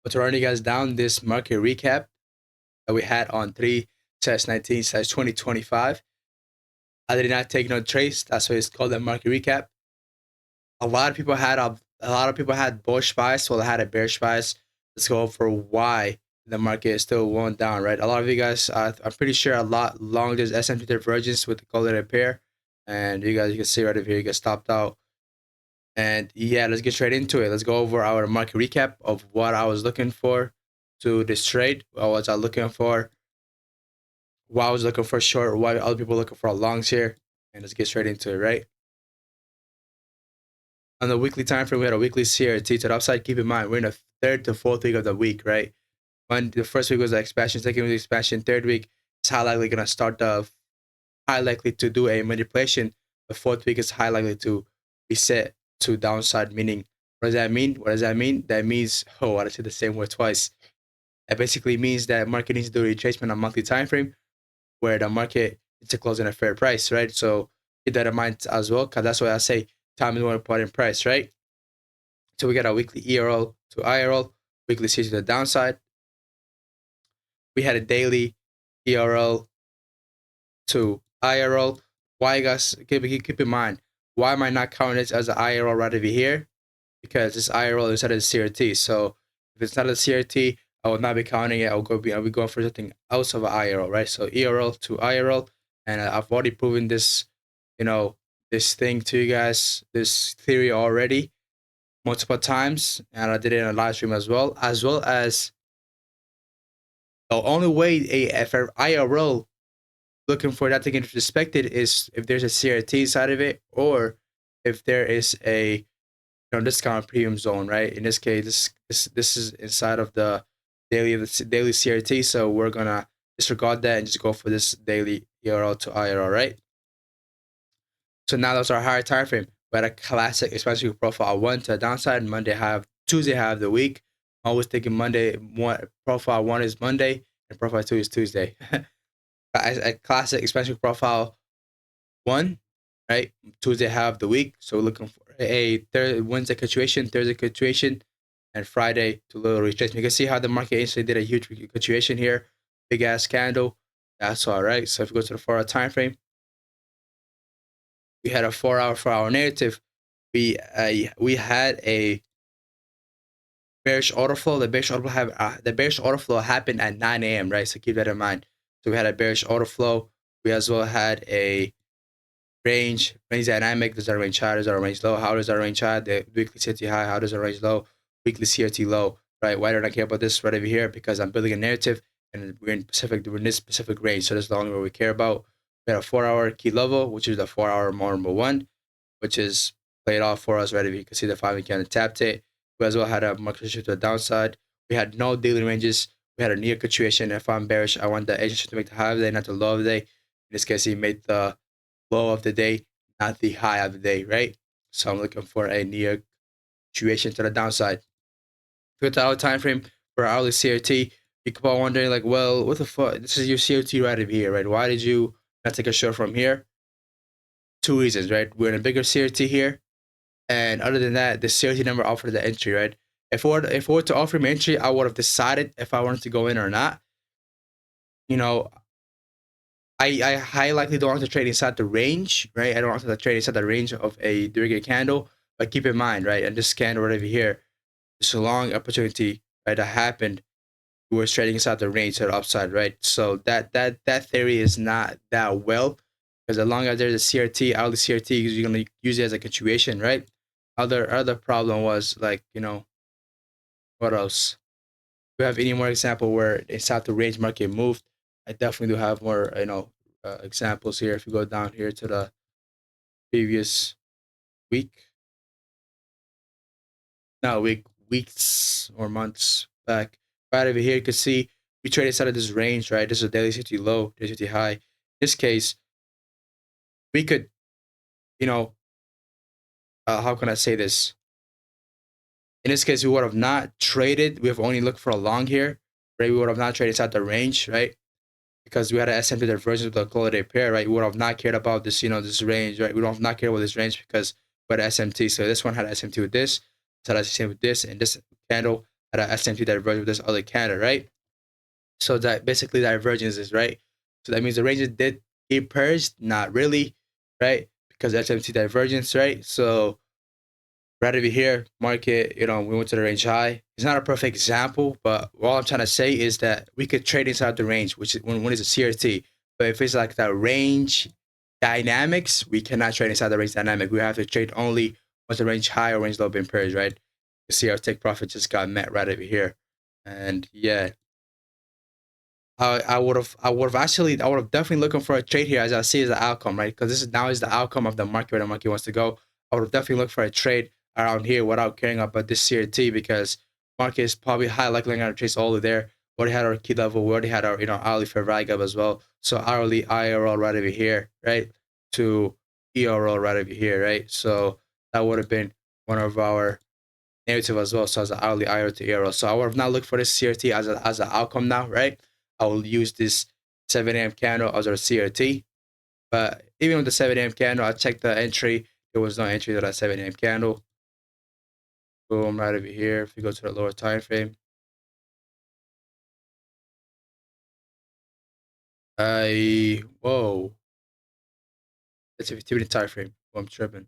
But to run you guys down this market recap that we had on 3/19/2025. I did not take no trades. That's why it's called a market recap. A lot of people had bullish bias. Well, I had a bearish bias. Let's go over why the market is still going down, right? A lot of you guys, I'm pretty sure a lot long there's S&P divergence with the golden pair, and you can see right over here, you get stopped out. And yeah, let's get straight into it. Let's go over our market recap of what I was looking for to this trade. What was I looking for? Why I was looking for short? Why other people looking for longs here? And let's get straight into it, right? On the weekly time frame, we had a weekly CRT to the upside. Keep in mind, we're in the third to fourth week of the week, right? When the first week was the expansion, second week expansion, third week is high likely gonna start the high likely to do a manipulation. The fourth week is high likely to reset to downside. Meaning, what does that mean? What does that mean? That means, oh, I said the same word twice. That basically means that market needs to do a retracement on monthly time frame, where the market needs to close in a fair price, right? So keep that in mind as well, because that's why I say time is more important than price, right? So we got a weekly ERL to IRL, weekly CRT to the downside. We had a daily ERL to IRL. Why, guys? Keep in mind, why am I not counting this as an IRL right over here? Because this IRL is not a CRT. So if it's not a CRT, I will not be counting it. I'll be going for something else of an IRL, right? So ERL to IRL, and I've already proven this, this thing to you guys, this theory already multiple times, and I did it in a live stream as well as the only way if an IRL looking for that to get respected is if there's a CRT side of it, or if there is a discount premium zone, right? In this case, this is inside of the daily CRT, so we're gonna disregard that and just go for this daily ERL to IRL, right? So now that's our higher time frame. We had a classic expansion profile 1 to the downside, Tuesday high of the week. I'm always thinking profile 1 is Monday and profile 2 is Tuesday. A classic expansion profile 1, right? Tuesday high of the week. So we're looking for a Wednesday continuation, Thursday continuation, and Friday to little retracement. You can see how the market instantly did a huge continuation here. Big ass candle. That's all right. So if we go to the 4-hour time frame, we had a 4-hour narrative. We had a bearish order flow. The bearish order flow happened at 9 a.m. right? So keep that in mind. So we had a bearish order flow. We as well had a range dynamic. Does that range high? Does that range low? How does that range high? The weekly CRT high. How does it range low? Weekly CRT low. Right? Why don't I care about this right over here? Because I'm building a narrative, and we're in this specific range. So that's the only one we care about. We had a 4-hour key level, which is the 4-hour number 1, which is played off for us right over here. You can see the 5-minute candle tapped it. We as well had a market shift to the downside. We had no daily ranges. We had a near continuation. If I'm bearish, I want the edge to make the high of the day, not the low of the day. In this case, he made the low of the day, not the high of the day, right? So I'm looking for a near continuation to the downside. With the hour time frame for our hourly CRT, you keep on wondering, like, well, what the fuck? This is your CRT right over here, right? Why did you not take a short from here? 2 reasons, right? We're in a bigger CRT here, and other than that, the CRT number offered the entry, right? If it were to offer me entry, I would have decided if I wanted to go in or not. I highly likely don't want to trade inside the range, right? I don't want to trade inside the range of a regular candle. But keep in mind, right? And this candle right over here, this long opportunity, right, that happened, we were trading inside the range to the upside, right? So that theory is not that well, because as long as there's a CRT, out of the CRT, you're gonna use it as a continuation, right? Other problem was, like, what else? Do we have any more example where inside the range market moved? I definitely do have more, examples here. If you go down here to the previous week, no, weeks or months back, right over here, you can see we traded inside of this range, right? This is a daily CRT low, daily CRT high. In this case, we could, how can I say this? In this case, we would have not traded. We have only looked for a long here, right? We would have not traded inside the range, right? Because we had an S&P divergence with the golden pair, right? We would have not cared about this, this range, right? We don't have not cared about this range because we had SMT. So this one had SMT with this, so had SMT with this, and this candle had a S&P divergence with this other candle, right? So that basically divergence is right. So that means the ranges did get purged, not really, right? Because SMT divergence, right? So right over here, market, we went to the range high. It's not a perfect example, but all I'm trying to say is that we could trade inside the range, which is when it's a CRT. But if it's like the range dynamics, we cannot trade inside the range dynamic. We have to trade only once the range high or range low been purged, right? You see our take profit just got met right over here. And yeah, I would have definitely looking for a trade here as I see as the outcome, right? Because this is now is the outcome of the market where the market wants to go. I would have definitely looked for a trade around here without caring about this CRT because market is probably high likely going to chase all of there. We already had our key level. We already had our hourly fair value gap as well. So hourly IRL right over here, right? To ERL right over here, right? So that would have been one of our narrative as well. So as an hourly IRL to ERL. So I would have not looked for this CRT as an outcome now, right? I will use this 7 a.m. candle as our CRT. But even with the 7 a.m. candle, I checked the entry. There was no entry to that 7 a.m. candle. Boom, right over here. If you go to the lower time frame, whoa, that's a 15-minute time frame. Oh, I'm tripping.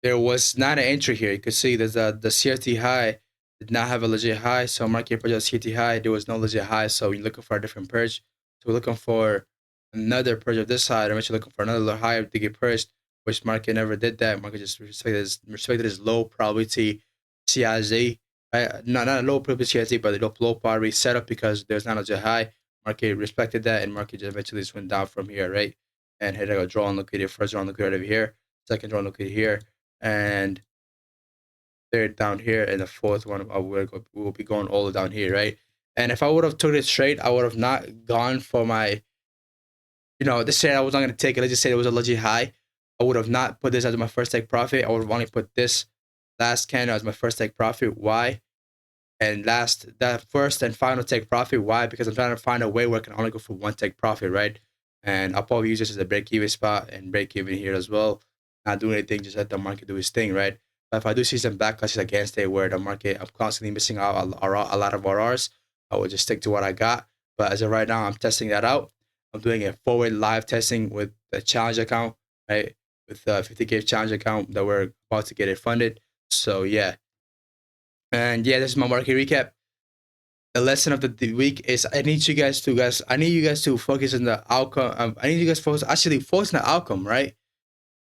There was not an entry here. You could see there's the CRT high did not have a legit high. So market purge CRT high. There was no legit high. So you're looking for a different purge. So we're looking for another purge of this side. I'm actually looking for another high to get purged, which market never did that. Market just respected his low probability CIZ. Not a low probability CIZ, but a low probability setup because there's not a legit high. Market respected that, and market just eventually just went down from here, right? And here I go, draw on liquidity. First draw on liquidity over here. Second draw on liquidity here. And third down here, and the fourth one we'll be going all down here, right? And if I would have took this trade, I would have not gone for my, this trade I was not going to take it. Let's just say it was a legit high. I would have not put this as my first take profit. I would have only put this last candle as my first take profit. Why? And that first and final take profit. Why? Because I'm trying to find a way where I can only go for one take profit, right? And I'll probably use this as a break-even spot and break-even here as well. Not doing anything, just let the market do its thing, right? But if I do see some backlashes against it where the market, I'm constantly missing out a lot of RRs, I will just stick to what I got. But as of right now, I'm testing that out. I'm doing a forward live testing with the challenge account, right? With the 50K challenge account that we're about to get it funded. So yeah. And yeah, this is my market recap. The lesson of the week is I need you guys to focus on the outcome. I need you guys to focus on the outcome, right?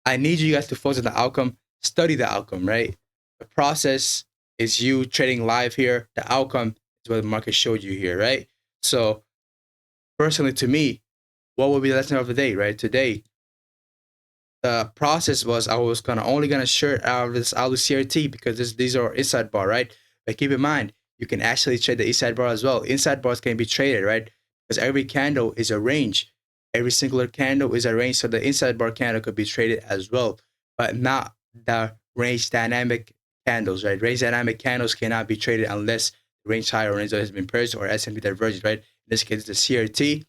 I need you guys to focus on the outcome, study the outcome, right? The process is you trading live here. The outcome is what the market showed you here, right? So personally to me, what would be the lesson of the day, right? Today, the process was I was only gonna short out of this CRT because these are inside bar, right? But keep in mind, you can actually trade the inside bar as well. Inside bars can be traded, right? Because every candle is a range. Every singular candle is a range, so the inside bar candle could be traded as well, but not the range dynamic candles, right? Range dynamic candles cannot be traded unless the range high or range low has been purged or S&P diverged, right? In this case, it's a CRT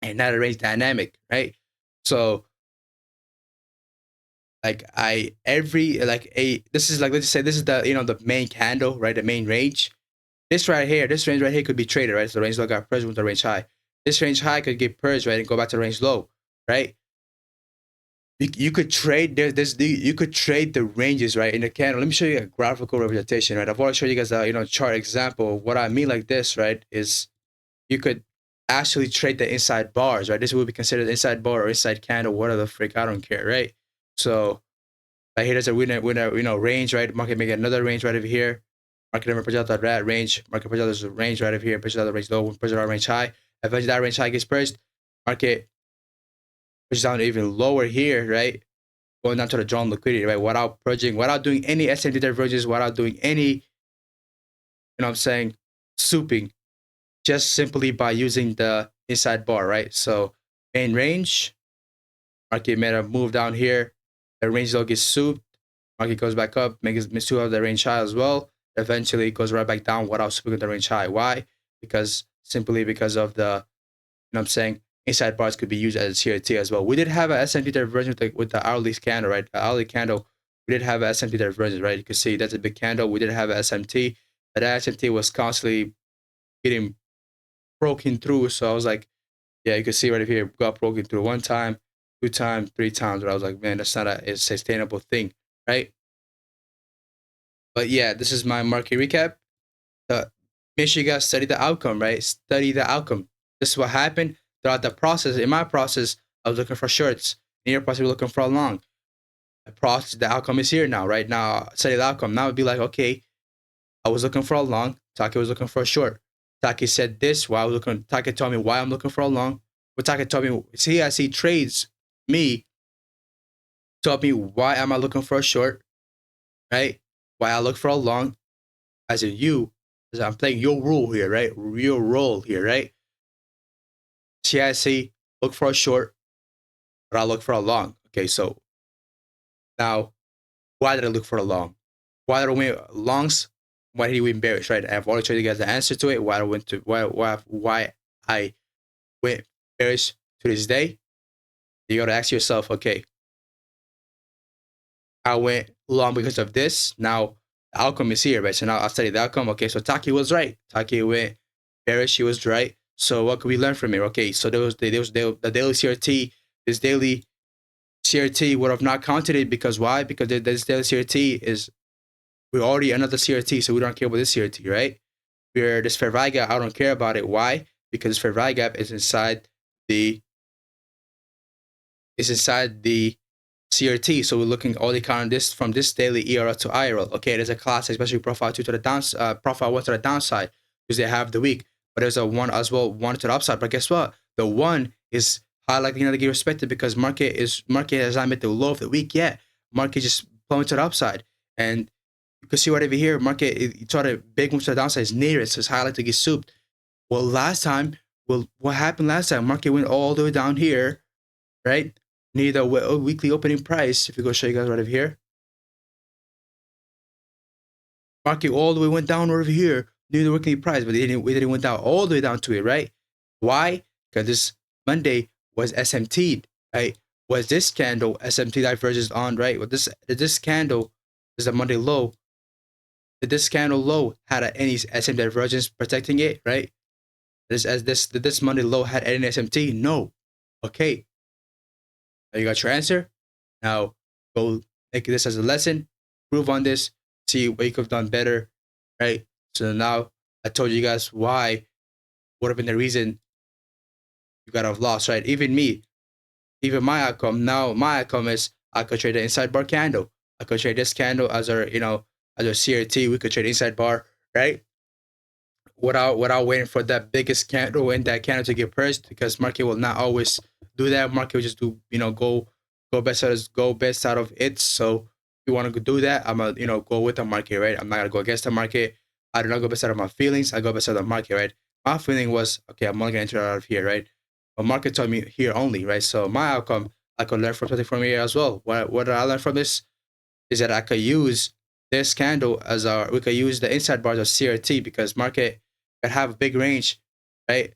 and not a range dynamic, right? So this is let's just say this is the the main candle, right? The main range. This range right here could be traded, right? So the range low got purged with the range high. This range high could get purged, right, and go back to the range low, right? You could trade you could trade the ranges, right, in the candle. Let me show you a graphical representation, right? I've already showed you guys a chart example. What I mean like this, right, is you could actually trade the inside bars, right? This would be considered inside bar or inside candle, whatever the frick, I don't care, right? So right here, there's a winner, range, right? Market make another range right over here. Market never pushes out that range. Market pushes out this range right over here. Pushes out the range low. Pushes out range high. Eventually, that range high gets purged. Market pushes down even lower here, right? Going down to the drawn liquidity, right? Without purging, without doing any S&P divergence, without doing any, what I'm saying, souping, just simply by using the inside bar, right? So main range, market made a move down here. The range low gets souped. Market goes back up, makes two of the range high as well. Eventually, it goes right back down without souping the range high. Why? Simply because of the, I'm saying, inside bars could be used as a CRT as well. We did have an S&P divergence with the hourly candle, right? The hourly candle we did have a SMT divergence, right? You can see that's a big candle. We did have a SMT, but that SMT was constantly getting broken through. So I was like, yeah, you can see right here, got broken through 1 time, 2 times, 3 times. But I was like, man, that's not a sustainable thing, right? But yeah, this is my market recap. Make sure you guys study the outcome, right? Study the outcome. This is what happened throughout the process. In my process, I was looking for shorts. In your process, you're looking for a long. The process, the outcome is here now, right? Now, study the outcome. Now it'd be like, okay, I was looking for a long. Taki was looking for a short. Taki said this. Why I was looking. Taki told me why I'm looking for a long. But Taki told me, see, as he trades me, told me why am I looking for a short, right? Why I look for a long, as in you, as I'm playing your role here, right? Your role here, right? CIC, look for a short, but I look for a long. Okay, so now, why did I look for a long? Why did I win longs? Why did he win bearish, right? I've already told you guys the answer to it. Why I went to why I went bearish to this day. You gotta ask yourself, okay, I went long because of this. Now the outcome is here, right? So now I studied the outcome. Okay, so Taki was right. Taki went bearish. He was right. So what could we learn from it? Okay, so there was the daily CRT. This daily CRT would have not counted it because why? Because this daily CRT is we're already another CRT, so we don't care about this CRT, right? Where this fair value gap, I don't care about it. Why? Because fair value gap is inside the CRT. So we're looking only counting this from this daily ERL to IRL. Okay, there's a classic, especially profile 2 to the downside, profile 1 to the downside, because they have the week. But there's a 1 as well, 1 to the upside. But guess what? The 1 is high likely to get respected because market has not met the low of the week yet. Market just plummeted to the upside. And you can see right over here, market it tried a big move to the downside, is near it, so it's highlighted to get souped. Well, what happened last time? Market went all the way down here, right? Near the weekly opening price. If we go show you guys right over here, market all the way went down over here near the weekly price, but we didn't went down all the way down to it, right? Why? Because this Monday was SMT'd, right? Was this candle SMT diverges on, right? Well, this candle is a Monday low. Did this candle low had any SMT divergence protecting it, right? Did this Monday low had any SMT? No. Okay. Now you got your answer. Now go make this as a lesson, prove on this, see what you could have done better, right? So now I told you guys why would have been the reason you got off loss, right? Even me, even my outcome. Now my outcome is I could trade the inside bar candle. I could trade this candle as our, as our CRT. We could trade inside bar, right? Without waiting for that biggest candle and that candle to get pressed, because market will not always do that. Market will just do, go best out of it. So if you want to do that, I'm gonna go with the market, right? I'm not gonna go against the market. I do not go best out of my feelings. I go best out of the market, right? My feeling was, okay, I'm only gonna enter out of here, right? But market told me here only, right? So my outcome, I could learn from something from here as well. What did I learn from this? Is that I could use this candle we could use the inside bars of CRT, because market could have a big range, right?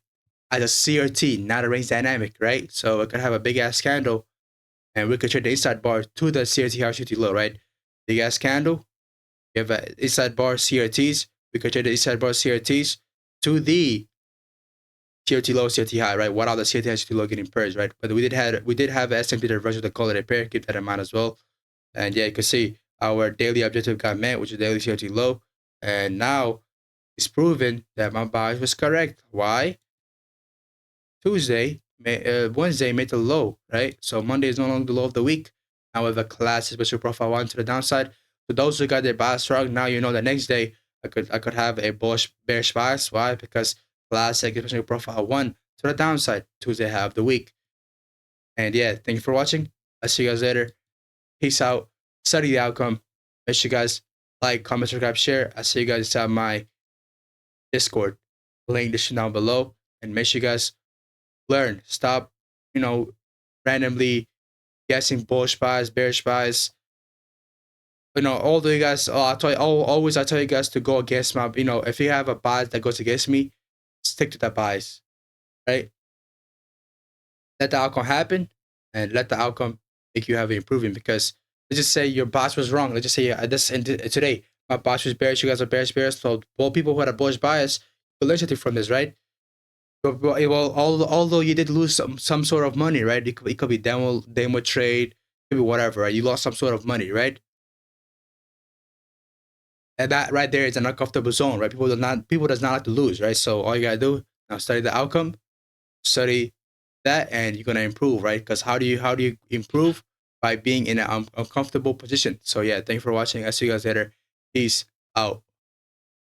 As a CRT, not a range dynamic, right? So it could have a big ass candle, and we could trade the inside bar to the CRT high CRT low, right? Big ass candle, you have an inside bar CRTs, we could trade the inside bar CRTs to the CRT low, CRT high, right? Without the CRT high, CRT low getting pairs, right? But we did have a S&P divergence that called it a pair. Keep that in mind as well. And yeah, you can see our daily objective got met, which is daily CRT low. And now it's proven that my bias was correct. Why? Wednesday made the low, right? So Monday is no longer the low of the week. Now we have a classic special profile 1 to the downside. For those who got their bias wrong, now you know the next day I could have a bearish bias. Why? Because classic special profile 1 to the downside. Tuesday half of the week. And yeah, thank you for watching. I'll see you guys later. Peace out. Study the outcome. Make sure you guys like, comment, subscribe, share. I'll see you guys inside my Discord. Link this down below. And make sure you guys learn. Stop, randomly guessing bullish buys, bearish buys. All the you guys, I tell you guys to go against my, if you have a buy that goes against me, stick to that buys, right? Let the outcome happen, and let the outcome make you have an improvement, because let's just say your boss was wrong. Let's just say today my boss was bearish, you guys are bearish. So all people who had a bullish bias will learn something from this, right? Well, although you did lose some sort of money, right? It could be demo trade, it could be whatever, right? You lost some sort of money, right? And that right there is an uncomfortable zone, right? People does not like to lose, right? So all you gotta do now, study the outcome, study that, and you're gonna improve, right? Because how do you improve? By being in an uncomfortable position. So yeah, thank you for watching. I'll see you guys later. Peace out.